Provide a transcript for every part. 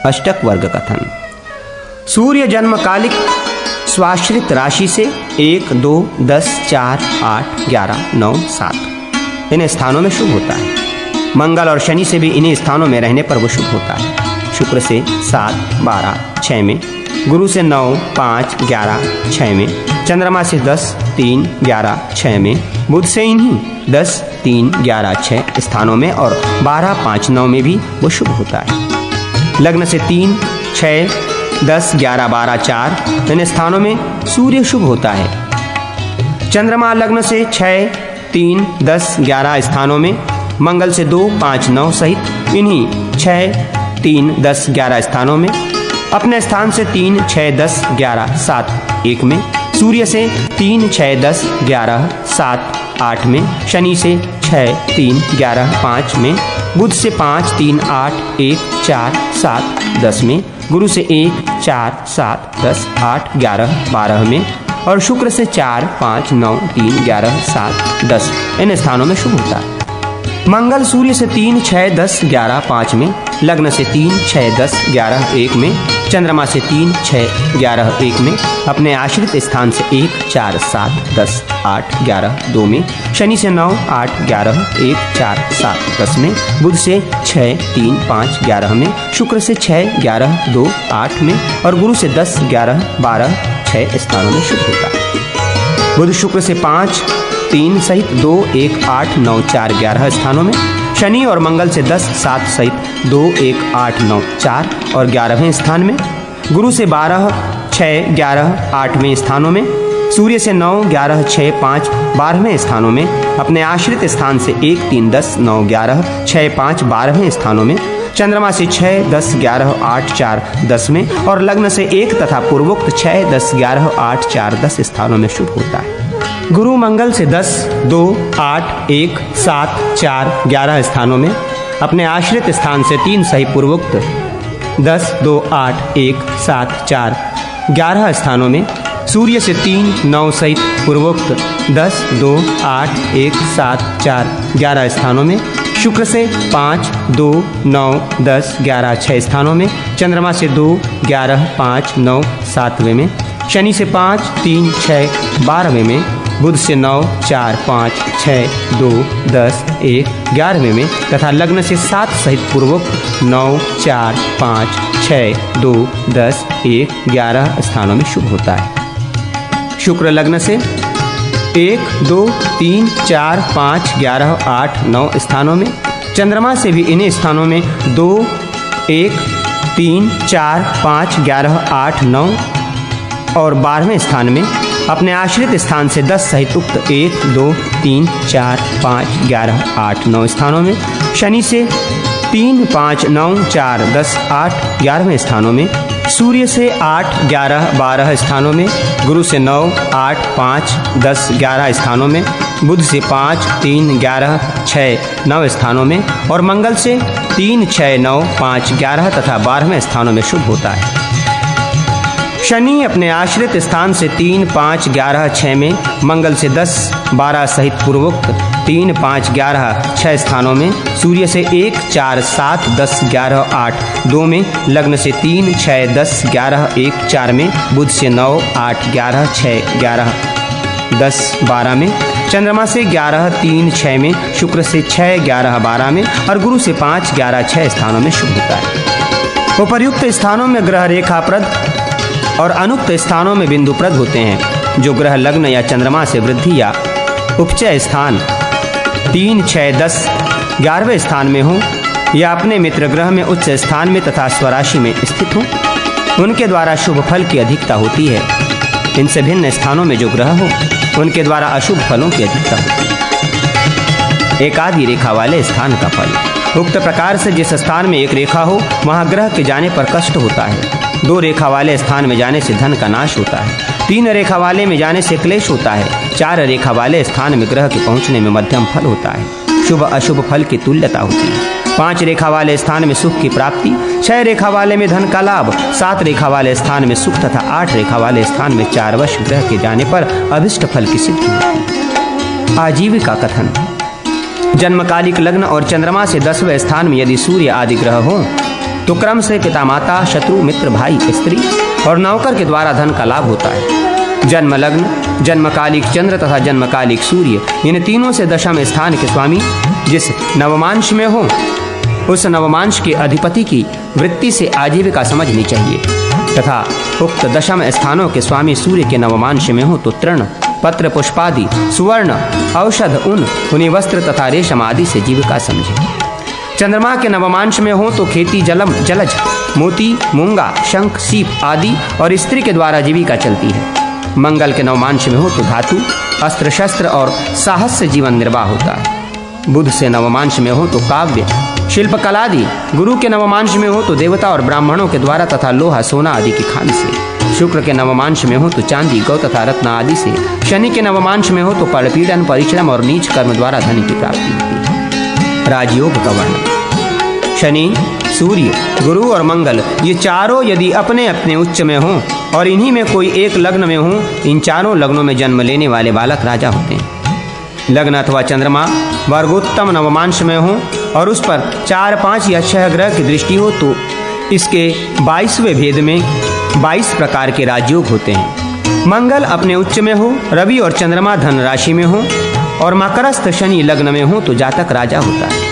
अष्टक वर्ग कथन। सूर्य जन्मकालिक स्वाश्रित राशि से 1, 2, 10, 4, 8, 11, 9, 7 इन स्थानों में शुभ होता है। मंगल और शनि से भी इन्हीं स्थानों में रहने पर वो शुभ होता है। शुक्र से 7, 12, 6 में, गुरु से 9, 5, 11, 6 में, चंद्रमा से 10, 3, 11, 6 में, बुध से इन्हीं 10, 3, 11, 6 स्थानों में और 12, 5, 9 में भी वो शुभ होता है। लग्न से 3, 6, 10, 11, 12, 4 इन स्थानों में सूर्य शुभ होता है। चंद्रमा लग्न से 6, 3, 10, 11 स्थानों में, मंगल से 2, 5, 9 सहित इन्हीं 6, 3, 10, 11 स्थानों में, अपने स्थान से 3, 6, 10, 11, 7, 1 में, सूर्य से 3, 6, 10, 11, 7, 8 में, शनि से 6, 3, 11, 5 में, बुध से 5, 3, 8, 1, 4, 7, 10 में, गुरु से 1, 4, 7, 10, 8, 11, 12 में और शुक्र से 4, 5, 9, 3, 11, 7, 10 इन स्थानों में शुभ होता है। मंगल सूर्य से 3, 6, 10, 11, 5 में, लग्न से 3, 6, 10, 11, 1 में, चंद्रमा से 3, 6, 11, 1 में, अपने आश्रित स्थान से 1, 4, 7, 10, 8, 11, 2 में, शनि से 9, 8, 11, 1, 4, 7, 10 में, बुध से 6, 3, 5, 11 में, शुक्र से 6, 11, 2, 8 में और गुरु से 10, 11, 12, 6 स्थानों में शुभ होता है। बुध शुक्र से 5, 3 सहित 2, 1, 8, 9, 4, 11 स्थानों में, शनि और मंगल से 10, 7 सहित 2, 1, 8, 9, 4 और 11वें स्थान में, गुरु से 12, 6, 11, 8वें स्थानों में, सूर्य से 9, 11, 6, 5, 12वें स्थानों में, अपने आश्रित स्थान से 1, 3, 10, 9, 11, 6, 5, 12वें स्थानों में, चंद्रमा से 6, 10, 11, 8, 4, 10 में और लग्न से 1 तथा पूर्वोक्त 6, 10, 11, 8, 4, 10 स्थानों में शुभ होता है। गुरु मंगल से 10, 2, 8, 1, 7, 4, 11 स्थानों में, अपने आश्रित स्थान से 3 सही पूर्वोक्त 10, 2, 8, 1, 7, 4, 11 स्थानों में, सूर्य से 3, 9 सहित पूर्वोक्त 10, 2, 8, 1, 7, 4, 11 स्थानों में, शुक्र से 5, 2, 9, 10, 11, 6 स्थानों में, चंद्रमा से 2, 11, 5, 9, 7वें में, शनि से 5, 3, 6, 12वें में, बुध से 9, 4, 5, 6, 2, 10, 1, 11वें में तथा लग्न से 7 सहित पूर्वोक्त 9, 4, 5, 6, 2, 10, 1, 11 स्थानों में शुभ होता है। शुक्र लग्न से 1, 2, 3, 4, 5, 11, 8, 9 स्थानों में, चंद्रमा से भी इन्हीं स्थानों में 2, 1, 3, 4, 5, 11, 8, 9 और 12वें स्थान में, अपने आश्रित स्थान से 10 सहित उक्त 1, 2, 3, 4, 5, 11, 8, 9 स्थानों में, शनि से 3, 5, 9, 4, 10, 8, 11वें स्थानों में, सूर्य से 8, 11, 12 स्थानों में, गुरु से 9, 8, 5, 10, 11 स्थानों में, बुध से 5, 3, 11, 6, 9 स्थानों में और मंगल से 3, 6, 9, 5, 11 तथा 12वें स्थानों में शुभ होता है। शनि अपने आश्रित स्थान से 3, 5, 11, 6 में, मंगल से 10, 12 सहित पूर्वोक्त 3, 5, 11, 6 स्थानों में, सूर्य से 1, 4, 7, 10, 11, 8, 2 में, लग्न से 3, 6, 10, 11, 1, 4 में, बुध से 9, 8, 11, 6, 11, 10, 12 में, चंद्रमा से 11, 3, 6 में, शुक्र से 6, 11, 12 में और गुरु से 5, 11, 6 स्थानों में शुभ होता है। उपर्युक्त स्थानों में ग्रह रेखाप्रद और अनुक्त स्थानों में बिंदुप्रद होते हैं। जो ग्रह लग्न या चंद्रमा से वृद्धि या उपचय स्थान 3, 6, 10, 11वें स्थान में हो या अपने मित्र ग्रह में उच्च स्थान में तथा स्वराशि में स्थित हो, उनके द्वारा शुभ फल की अधिकता होती है। इनसे भिन्न स्थानों में जो ग्रह हो उनके द्वारा अशुभ फलों की अधिकता होती है। एक आधी रेखा वाले स्थान का फल। उक्त प्रकार से जिस स्थान में एक रेखा हो वहाँ ग्रह के जाने पर कष्ट होता है। 2 रेखा वाले स्थान में जाने से धन का नाश होता है। 3 रेखा वाले में जाने से क्लेश होता है। 4 रेखा वाले स्थान में ग्रह के पहुँचने में मध्यम फल होता है। शुभ अशुभ फल की तुल्यता होती है। 5 रेखा वाले स्थान में सुख की प्राप्ति, 6 रेखा वाले में धन का लाभ, 7 रेखा वाले स्थान में सुख तथा 8 रेखा वाले स्थान में 4 वर्ष ग्रह के जाने पर अभिष्ट फल की सिद्धि होती है। आजीविका कथन। जन्मकालिक लग्न और चंद्रमा से 10वें स्थान में यदि सूर्य आदि ग्रह हो तो क्रम से पिता माता, शत्रु, मित्र, भाई, स्त्री और नौकर के द्वारा धन का लाभ होता है। जन्म लग्न, जन्मकालिक चंद्र तथा जन्मकालिक सूर्य, इन तीनों से दशम स्थान के स्वामी जिस नवमांश में हो, उस नवमांश के अधिपति की वृत्ति से आजीविका समझनी चाहिए तथा उक्त दशम स्थानों के स्वामी सूर्य के नवमांश में हो तो तृण, पत्र, पुष्पादि, सुवर्ण, औषध, ऊन, ऊनी वस्त्र तथा रेशम आदि से जीविका समझे। चंद्रमा के नवमांश में हो तो खेती, जलज, मोती, मूंगा, शंख, सीप आदि और स्त्री के द्वारा जीविका चलती है। मंगल के नवमांश में हो तो धातु, अस्त्र शस्त्र और साहस से जीवन निर्वाह होता है। बुध से नवमांश में हो तो काव्य, शिल्प कलादि। गुरु के नवमांश में हो तो देवता और ब्राह्मणों के द्वारा तथा लोहा, सोना आदि की खान से। शुक्र के नवमांश में हो तो चांदी, गौ तथा रत्न आदि से। शनि के नवमांश में हो तो परपीड़न, परिश्रम और नीच कर्म द्वारा धन की प्राप्ति होती है। राजयोग का वर्णन। शनि, सूर्य, गुरु और मंगल ये चारों यदि अपने अपने उच्च में हों और इन्हीं में कोई एक लग्न में हो, इन चारों लग्नों में जन्म लेने वाले बालक राजा होते हैं। लग्न अथवा चंद्रमा वर्गोत्तम नवमांश में हो और उस पर 4, 5 या 6 ग्रह की दृष्टि हो तो इसके 22वें भेद में 22 प्रकार के राजयोग होते हैं। मंगल अपने उच्च में हो, रवि और चंद्रमा धन राशि में हो और मकरस्थ शनि लग्न में हो तो जातक राजा होता है।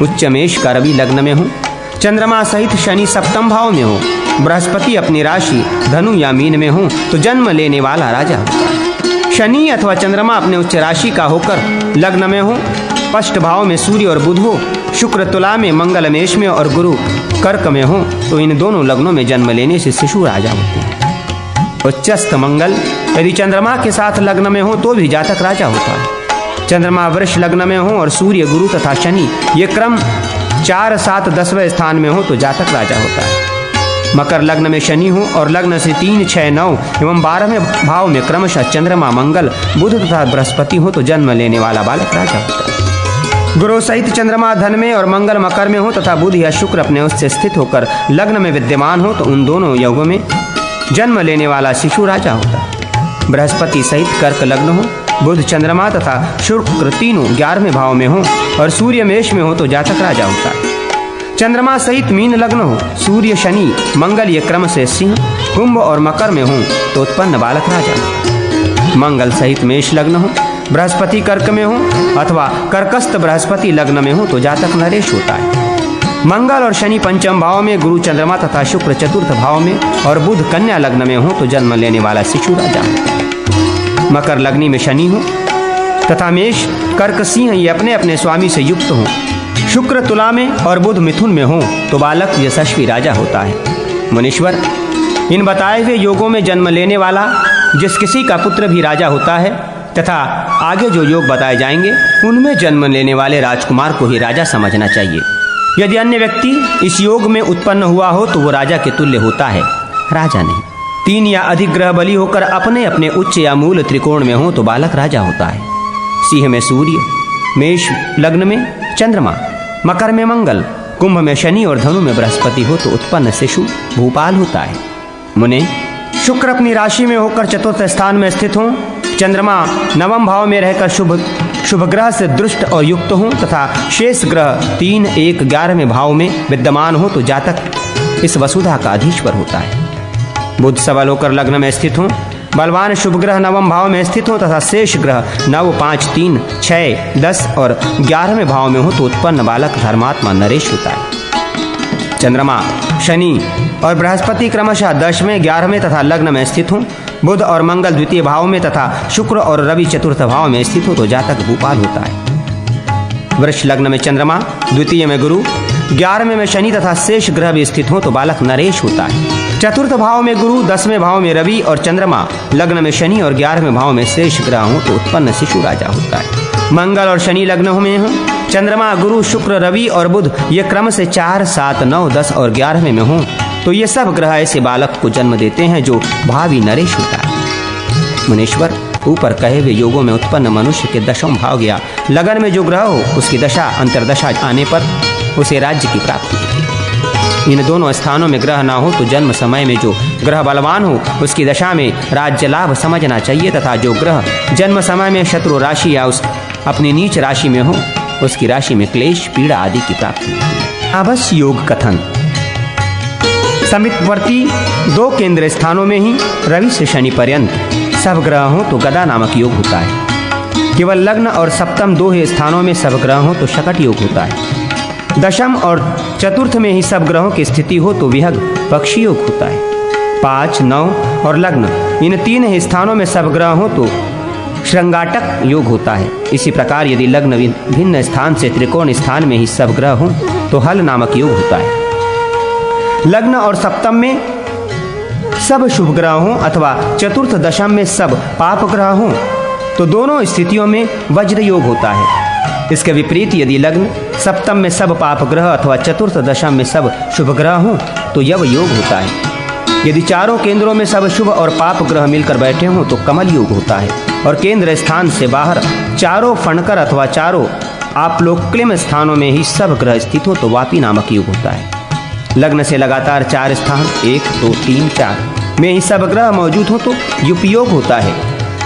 उच्च मेष का रवि लग्न में हो, चंद्रमा सहित शनि सप्तम भाव में हो, बृहस्पति अपनी राशि धनु या मीन में हो तो जन्म लेने वाला राजा होता है। शनि अथवा चंद्रमा अपने उच्च राशि का होकर लग्न में हो, पष्ट भाव में सूर्य और बुध हो, शुक्र तुला में, मंगल मेष में और गुरु कर्क में हो तो इन दोनों लग्नों में जन्म लेने से शिशु राजा होते हैं। उच्चस्थ मंगल यदि चंद्रमा के साथ लग्न में हो तो भी जातक राजा होता है। चंद्रमा वृष लग्न में हो और सूर्य, गुरु तथा शनि ये क्रम 4, 7, 10वें स्थान में हो तो जातक राजा होता है। मकर लग्न में शनि हो और लग्न से 3, 6, 9 एवं 12वें भाव में क्रमशः चंद्रमा, मंगल, बुध तथा बृहस्पति हो तो जन्म लेने वाला बालक राजा होता है। गुरु सहित चंद्रमा धन में और मंगल मकर में हो तथा बुध या शुक्र अपने उससे स्थित होकर लग्न में विद्यमान हो तो उन दोनों योगों में जन्म लेने वाला शिशु राजा होता है। बृहस्पति सहित कर्क लग्न हो, बुध, चंद्रमा तथा शुक्र तीनों 11वें भाव में हो और सूर्य मेष में हो तो जातक राजा होता है। चंद्रमा सहित मीन लग्न हो, सूर्य, शनि, मंगल ये क्रम से सिंह, कुंभ और मकर में हो तो उत्पन्न बालक राजा। मंगल सहित मेष लग्न हो, बृहस्पति कर्क में हो अथवा कर्कस्थ बृहस्पति लग्न में हो तो जातक नरेश होता है। मंगल और शनि पंचम भाव में, गुरु, चंद्रमा तथा शुक्र चतुर्थ भाव में और बुध कन्या लग्न में हो तो जन्म लेने वाला शिशु राजा होता है। मकर लग्नी में शनि हो तथा मेष, कर्क, सिंह ये अपने अपने स्वामी से युक्त हो। शुक्र तुला में और बुध मिथुन में हो तो बालक यशस्वी राजा होता है। मुनीश्वर, इन बताए हुए योगों में जन्म लेने वाला जिस किसी का पुत्र भी राजा होता है तथा आगे जो योग बताए जाएंगे उनमें जन्म लेने वाले राजकुमार को ही राजा समझना चाहिए। यदि अन्य व्यक्ति इस योग में उत्पन्न हुआ हो तो वो राजा के तुल्य होता है, राजा नहीं। 3 या अधिक ग्रह बली होकर अपने अपने उच्च या मूल त्रिकोण में हो तो बालक राजा होता है। सिंह में सूर्य, मेष लग्न में चंद्रमा, मकर में मंगल, कुंभ में शनि और धनु में बृहस्पति हो तो उत्पन्न शिशु भूपाल होता है। मुने, शुक्र अपनी राशि में होकर चतुर्थ स्थान में स्थित हो, चंद्रमा 9वें भाव में रहकर शुभ ग्रह से दृष्ट और युक्त हो तथा शेष ग्रह 3, 1, 11वें भाव में विद्यमान हो तो जातक इस वसुधा का अधीश्वर होता है। बुध सबल होकर लग्न में स्थित हो, बलवान शुभ ग्रह 9वें भाव में स्थित हो तथा शेष ग्रह 9, 5, 3, 6, 10 और 11वें भाव में हो तो उत्पन्न बालक धर्मात्मा नरेश होता है। चंद्रमा, शनि और बृहस्पति क्रमशः 10वें, 11वें तथा लग्न में स्थित हो, बुध और मंगल द्वितीय भाव में तथा शुक्र और रवि चतुर्थ भाव में स्थित हो तो जातक भूपाल होता है। वृष लग्न में चंद्रमा, द्वितीय में गुरु, 11वें में शनि तथा शेष ग्रह भी स्थित हो तो बालक नरेश होता है। चतुर्थ भाव में गुरु, 10वें भाव में रवि और चंद्रमा, लग्न में शनि और 11वें भाव में शेष ग्रह हो तो उत्पन्न शिशु राजा होता है। मंगल और शनि लग्न में हो, चंद्रमा, गुरु, शुक्र, रवि और बुध ये क्रम से 4, 7, 9, 10 और 11वें में हो तो ये सब ग्रह ऐसे बालक को जन्म देते हैं जो भावी नरेश होता है। मुनीश्वर, ऊपर कहे हुए योगों में उत्पन्न मनुष्य के 10वां भाव या लगन में जो ग्रह हो उसकी दशा अंतर्दशा आने पर उसे राज्य की प्राप्ति होती है। इन दोनों स्थानों में ग्रह ना हो तो जन्म समय में जो ग्रह बलवान हो उसकी दशा में राज्य लाभ समझना चाहिए तथा जो ग्रह जन्म समय में शत्रु राशि या उस अपनी नीच राशि में हो उसकी राशि में क्लेश, पीड़ा आदि की प्राप्ति होती है। अवश्य योग कथन। समीपवर्ती 2 केंद्र स्थानों में ही रवि से शनि पर्यंत सब ग्रह हो तो गदा नामक योग होता है। केवल लग्न और सप्तम 2 ही स्थानों में सब ग्रह हो तो शकट योग होता है। दशम और चतुर्थ में ही सब ग्रहों की स्थिति हो तो विहग पक्षी योग होता है। 5, 9 और लग्न इन 3 ही स्थानों में सब ग्रह हो तो श्रृंगाटक योग होता है। इसी प्रकार यदि लग्न भिन्न स्थान से त्रिकोण स्थान में ही सब ग्रह हो तो हल नामक योग होता है। लग्न और सप्तम में सब शुभ ग्रह हो अथवा चतुर्थ दशम में सब पाप ग्रह हो तो दोनों स्थितियों में वज्र योग होता है। इसके विपरीत यदि लग्न सप्तम में सब पाप ग्रह अथवा चतुर्थ दशम में सब शुभ ग्रह हो तो यव योग होता है। यदि चारों केंद्रों में सब शुभ और पाप ग्रह मिलकर बैठे हों तो कमल योग होता है। और केंद्र स्थान से बाहर चारों फणकर अथवा चारों आपलोक्लिम स्थानों में ही सब ग्रह स्थित हो तो वापी नामक योग होता है। लग्न से लगातार 4 स्थान 1, 2, 3, 4 में ही सब ग्रह मौजूद हो तो युपयोग होता है।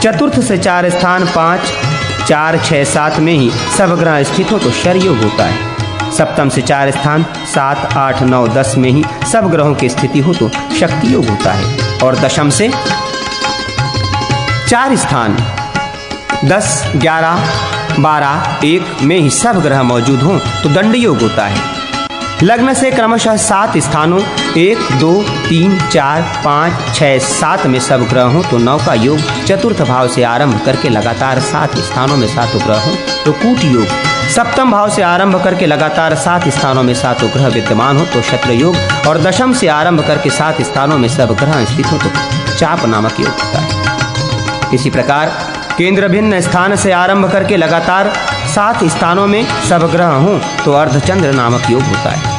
चतुर्थ से 4 स्थान 5, 4, 6, 7 में ही सब ग्रह स्थित हो तो शर योग होता है। सप्तम से 4 स्थान 7, 8, 9, 10 में ही सब ग्रहों की स्थिति हो तो शक्ति योग होता है। और दशम से 4 स्थान 10, 11, 12, 1 में ही सब ग्रह मौजूद हों तो दंड योग होता है। लग्न से क्रमशः 7 स्थानों 1, 2, 3, 4, 5, 6, 7 में सब ग्रह हों तो 9 का योग चतुर्थ भाव से आरंभ करके लगातार 7 स्थानों में 7 ग्रह हों तो कूट योग। सप्तम भाव से आरंभ करके लगातार 7 स्थानों में 7 ग्रह विद्यमान हो तो शत्र योग। और दशम से आरंभ करके 7 स्थानों में सब ग्रह स्थित हो तो चाप नामक योग होता है। इसी प्रकार केंद्र भिन्न स्थान से आरंभ करके लगातार 7 स्थानों में सब ग्रह हों तो अर्धचंद्र नामक योग होता है।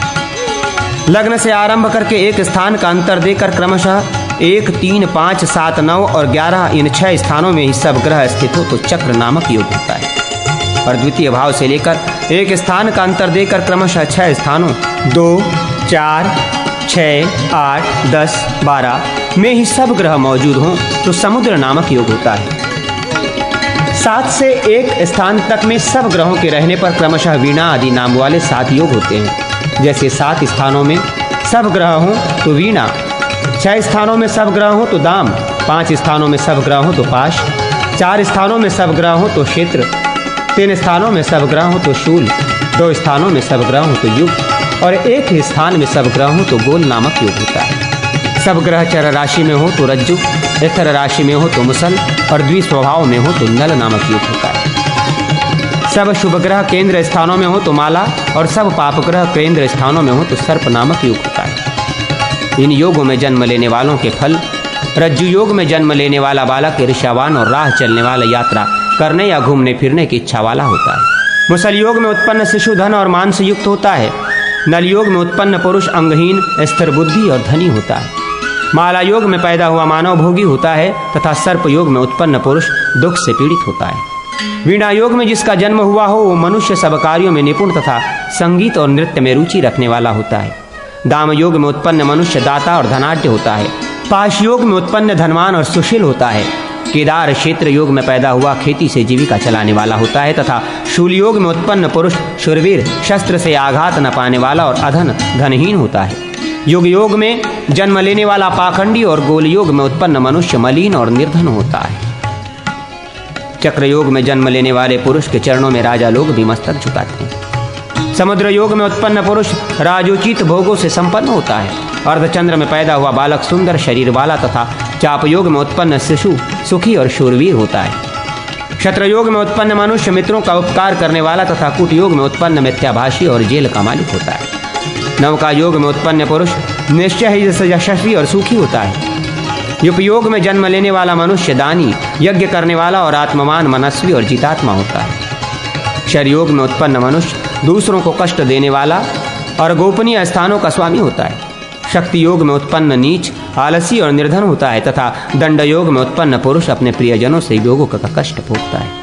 लग्न से आरंभ करके 1 स्थान का अंतर देकर क्रमशः 1, 3, 5, 7, 9 और 11 इन 6 स्थानों में ही सब ग्रह स्थित हो तो चक्र नामक योग होता है। और द्वितीय भाव से लेकर 1 स्थान का अंतर देकर क्रमशः 6 स्थानों 2, 4, 6, 8, 10, 12 में ही सब ग्रह मौजूद हों तो समुद्र नामक योग होता है। 7 से 1 स्थान तक में सब ग्रहों के रहने पर क्रमशः वीणा आदि नाम वाले 7 योग होते हैं। जैसे 7 स्थानों में सब ग्रह हों तो वीणा, 6 स्थानों में सब ग्रह हों तो दाम, 5 स्थानों में सब ग्रह हों तो पाश, 4 स्थानों में सब ग्रह हों तो क्षेत्र, 3 स्थानों में सब ग्रह हों तो शूल, 2 स्थानों में सब ग्रह हों तो युग और 1 स्थान में सब ग्रह हों तो गोल नामक योग होता है। सब ग्रह चर राशि में हो तो रज्जु, इतर राशि में हो तो मुसल और द्विस्वभाव में हो तो नल नामक योग होता है। सब शुभ ग्रह केंद्र स्थानों में हो तो माला और सब पाप ग्रह केंद्र स्थानों में हो तो सर्प नामक योग होता है। इन योगों में जन्म लेने वालों के फल, रज्जु योग में जन्म लेने वाला बालक ईर्ष्यावान और राह चलने वाला यात्रा करने या घूमने फिरने की इच्छा वाला होता है। मुसल योग में उत्पन्न शिशु धन और मान से युक्त होता है। नल योग में उत्पन्न पुरुष अंगहीन, स्थिर बुद्धि और धनी होता है। माला योग में पैदा हुआ मानव भोगी होता है तथा सर्प योग में उत्पन्न पुरुष दुख से पीड़ित होता है। वीणा योग में जिसका जन्म हुआ हो वो मनुष्य सब कार्यों में निपुण तथा संगीत और नृत्य में रुचि रखने वाला होता है। दाम योग में उत्पन्न मनुष्य दाता और धनाढ्य होता है। पाश योग में उत्पन्न धनवान और सुशील होता है। केदार क्षेत्र योग में पैदा हुआ खेती से जीविका चलाने वाला होता है तथा शूल योग में उत्पन्न पुरुष शूरवीर, शस्त्र से आघात न पाने वाला और अधन धनहीन होता है। युग योग में जन्म लेने वाला पाखंडी और गोल योग में उत्पन्न मनुष्य मलिन और निर्धन होता है। चक्र योग में जन्म लेने वाले पुरुष के चरणों में राजा लोग भी मस्तक झुकाते हैं। समुद्र योग में उत्पन्न पुरुष राजोचित भोगों से संपन्न होता है। अर्धचंद्र में पैदा हुआ बालक सुंदर शरीर वाला तथा चाप योग में उत्पन्न शिशु सुखी और शूरवीर होता है। क्षत्र योग में उत्पन्न मनुष्य मित्रों का उपकार करने वाला तथा कुट योग में उत्पन्न मिथ्याभाषी और जेल का मालिक होता है। नवका योग में उत्पन्न पुरुष निश्चय ही यशस्वी और सुखी होता है। युपयोग में जन्म लेने वाला मनुष्य दानी, यज्ञ करने वाला और आत्मवान, मनस्वी और जितात्मा होता है। शरयोग में उत्पन्न मनुष्य दूसरों को कष्ट देने वाला और गोपनीय स्थानों का स्वामी होता है। शक्ति योग में उत्पन्न नीच, आलसी और निर्धन होता है तथा दंड योग में उत्पन्न पुरुष अपने प्रियजनों से योगों का कष्ट भोगता है।